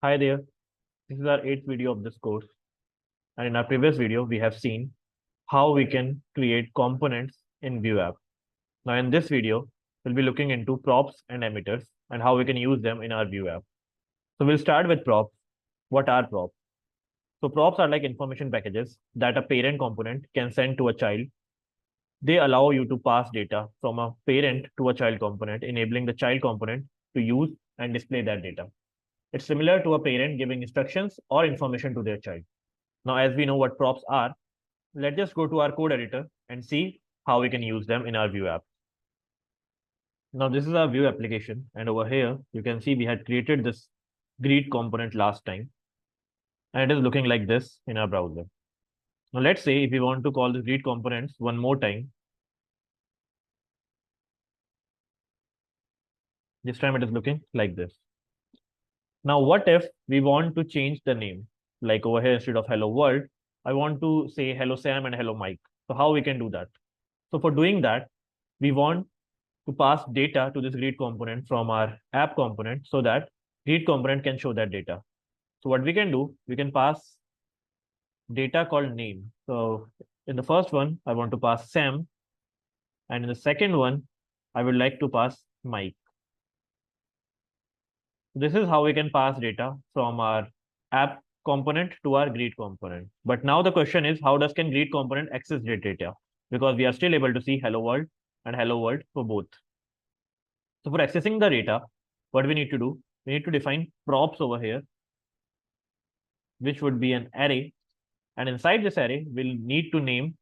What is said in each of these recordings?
Hi there, this is our eighth video of this course, and in our previous video, we have seen how we can create components in Vue app. Now, in this video, we'll be looking into props and emitters and how we can use them in our Vue app. So we'll start with props. What are props? So props are like information packages that a parent component can send to a child. They allow you to pass data from a parent to a child component, enabling the child component to use and display that data. It's similar to a parent giving instructions or information to their child. Now, as we know what props are, let's just go to our code editor and see how we can use them in our Vue app. Now, this is our Vue application. And over here, you can see we had created this greet component last time. And it is looking like this in our browser. Now, let's say if we want to call this greet components one more time. This time it is looking like this. Now, what if we want to change the name? Like over here, instead of hello world, I want to say hello Sam and hello Mike. So how we can do that? So for doing that, we want to pass data to this greet component from our app component so that greet component can show that data. So what we can do, we can pass data called name. So in the first one, I want to pass Sam. And in the second one, I would like to pass Mike. This is how we can pass data from our app component to our greet component. But now the question is, how does can greet component access the data? Because we are still able to see hello world and hello world for both. So for accessing the data, what we need to do, we need to define props over here, which would be an array. And inside this array, we'll need to name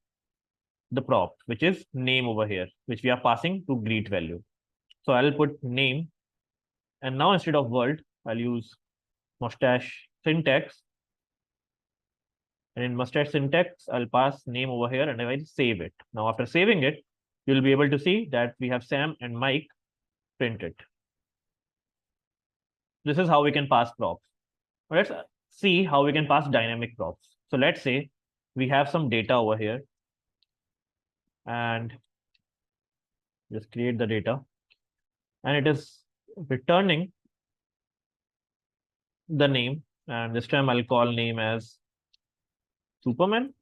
the prop, which is name over here, which we are passing to greet value. So I'll put name. And now instead of world, I'll use mustache syntax. And in mustache syntax, I'll pass name over here and I will save it. Now, after saving it, you'll be able to see that we have Sam and Mike printed. This is how we can pass props. Let's see how we can pass dynamic props. So let's say we have some data over here and just create the data and it is returning the name. And this time I'll call name as Superman.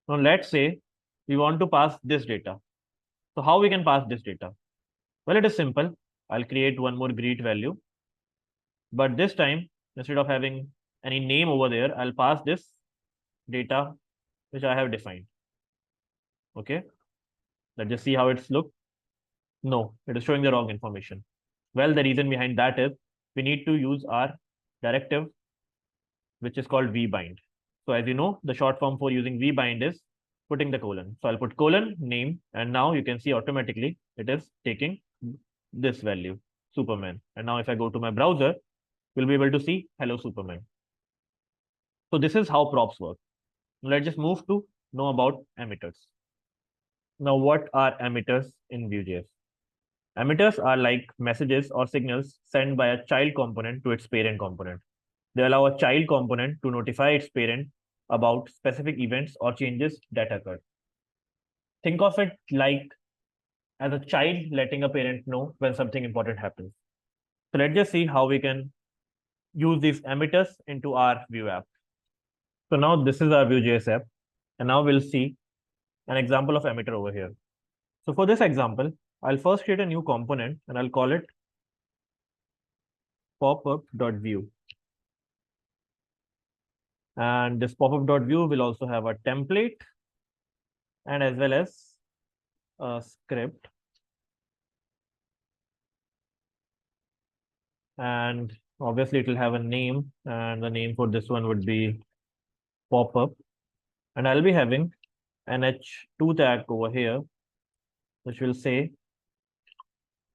Now let's say we want to pass this data. So how we can pass this data? Well, it is simple. I'll create one more greet value. But this time, instead of having any name over there, I'll pass this data which I have defined. Okay. Let's just see how it's look. No, it is showing the wrong information. Well, the reason behind that is we need to use our directive, which is called vbind. So as you know, the short form for using vbind is putting the colon. So I'll put colon name, and now you can see automatically it is taking this value, Superman. And now if I go to my browser, we'll be able to see hello Superman. So this is how props work. Let's just move to know about emitters. Now, what are emitters in Vue.js? Emitters are like messages or signals sent by a child component to its parent component. They allow a child component to notify its parent about specific events or changes that occur. Think of it like as a child letting a parent know when something important happens. So let's just see how we can use these emitters into our Vue app. So now this is our Vue.js app, and now we'll see an example of emitter over here. So for this example, I'll first create a new component and I'll call it popup.view. And this popup.view will also have a template and as well as a script. And obviously it will have a name, and the name for this one would be popup. And I'll be having an h2 tag over here, which will say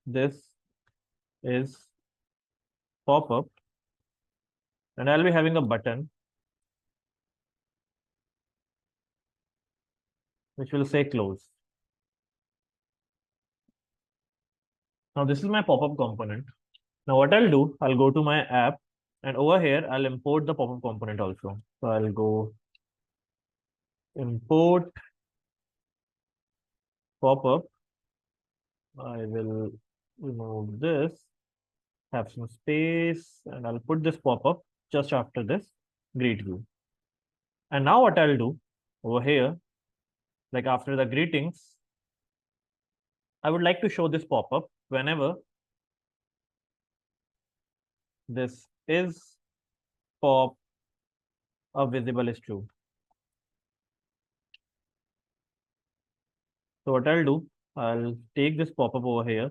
this is popup. And I'll be having a button which will say close. Now this is my popup component. Now what I'll do, I'll go to my app and over here, I'll import the popup component also. So I'll go import popup. I will remove this have some space, and I'll put this pop-up just after this greet view. And now what I'll do over here, like after the greetings, I would like to show this pop-up whenever this is pop a visible is true. So what I'll do, I'll take this pop-up over here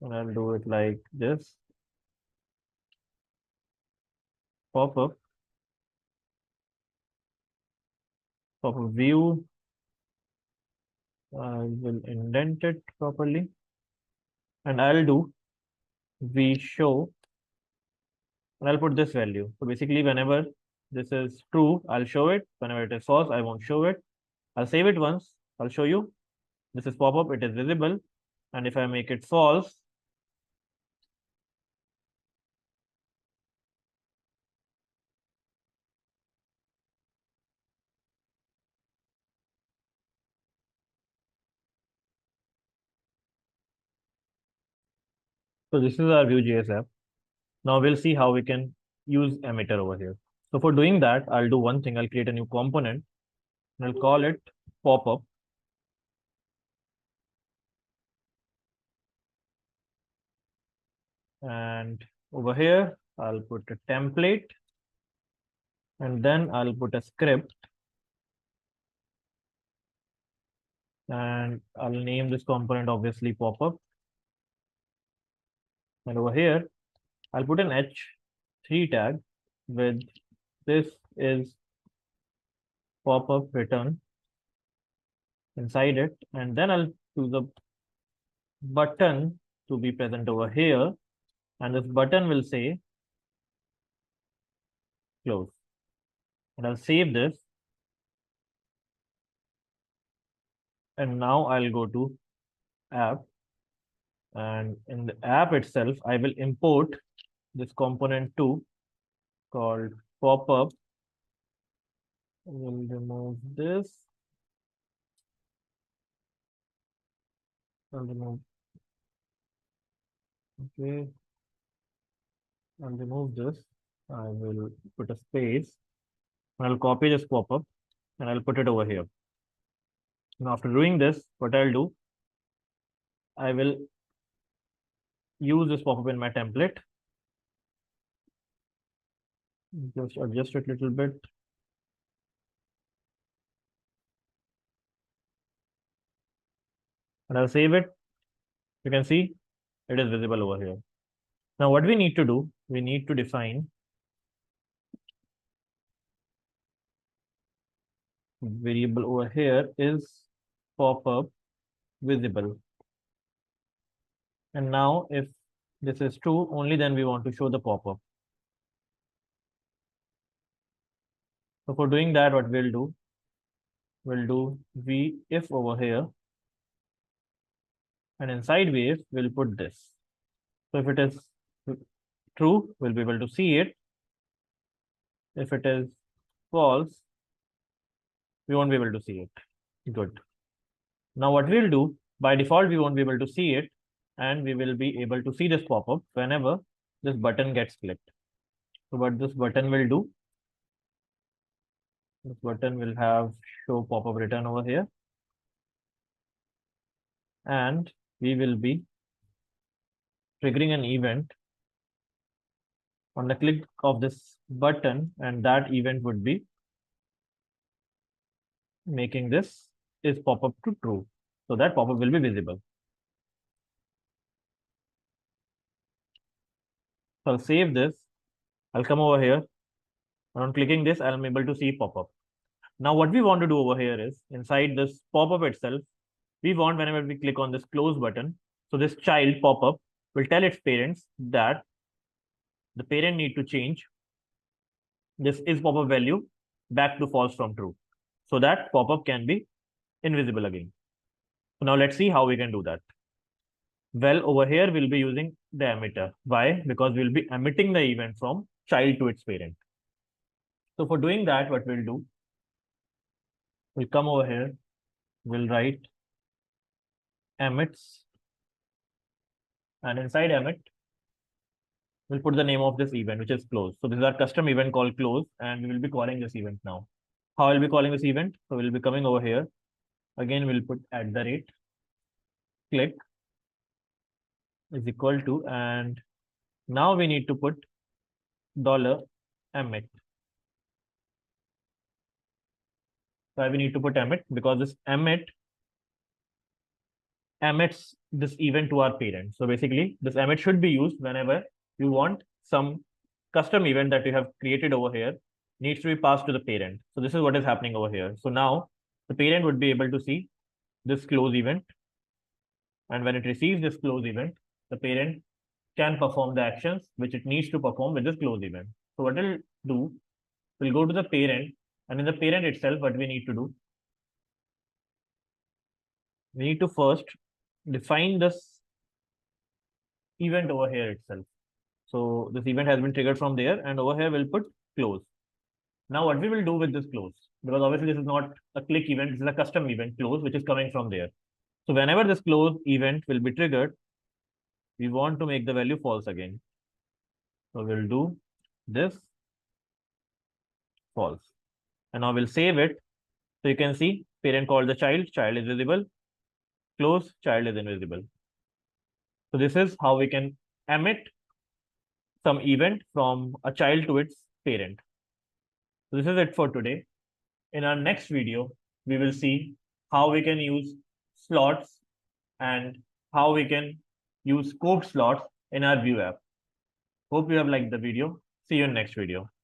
and I'll do it like this. Pop-up, pop-up view. I will indent it properly. And I'll do v show and I'll put this value. So basically, whenever this is true, I'll show it. Whenever it is false, I won't show it. I'll save it once. I'll show you. This is pop-up, it is visible. And if I make it false, so this is our Vue.js app. Now we'll see how we can use emitter over here. So for doing that, I'll do one thing. I'll create a new component and I'll call it pop-up. And over here, I'll put a template and then I'll put a script and I'll name this component obviously pop-up. And over here, I'll put an h3 tag with this is pop-up return inside it. And then I'll choose a button to be present over here. And this button will say close. And I'll save this. And now I'll go to app. And in the app itself, I will import this component 2 called pop-up. We'll remove this. I'll remove. Okay. I'll remove this. I will put a space. I'll copy this pop-up and I'll put it over here. Now, after doing this, what I'll do, I will use this pop-up in my template. Just adjust it a little bit. And I'll save it. You can see it is visible over here. Now, what we need to do, we need to define variable over here is pop-up visible. And now if this is true, only then we want to show the pop-up. So for doing that, what we'll do v if over here, and inside v if we'll put this. So if it is true, we'll be able to see it. If it is false, we won't be able to see it. Good. Now what we'll do, by default, we won't be able to see it, and we will be able to see this pop-up whenever this button gets clicked. So what this button will do, this button will have show pop-up return over here, and we will be triggering an event on the click of this button, and that event would be making this is pop-up to true. So that pop-up will be visible. So I'll save this. I'll come over here. And on clicking this, I'm able to see pop-up. Now what we want to do over here is inside this pop-up itself, we want whenever we click on this close button, so this child pop-up will tell its parents that the parent need to change this is pop-up value back to false from true. So that pop-up can be invisible again. So now let's see how we can do that. Well, over here, we'll be using the emitter. Why? Because we'll be emitting the event from child to its parent. So for doing that, what we'll do, we'll come over here, we'll write emits And inside emit, we'll put the name of this event, which is close. So this is our custom event called close, and we will be calling this event now. How I'll be calling this event? So we'll be coming over here. Again, we'll put @ click is equal to, and now we need to put $emit. Why we need to put emit? Because this emit emits this event to our parent. So basically, this emit should be used whenever you want some custom event that you have created over here needs to be passed to the parent. So this is what is happening over here. So now the parent would be able to see this close event. And when it receives this close event, the parent can perform the actions which it needs to perform with this close event. So what it'll do, we'll go to the parent, and in the parent itself, what we need to do, we need to first define this event over here itself. So this event has been triggered from there, and over here we'll put close. Now what we will do with this close, because obviously this is not a click event, this is a custom event close, which is coming from there. So whenever this close event will be triggered, we want to make the value false again. So we'll do this false. And now we'll save it. So you can see parent called the child is visible, close, child is invisible. So this is how we can emit some event from a child to its parent. So this is it for today. In our next video, we will see how we can use slots and how we can use scoped slots in our Vue app. Hope you have liked the video. See you in next video.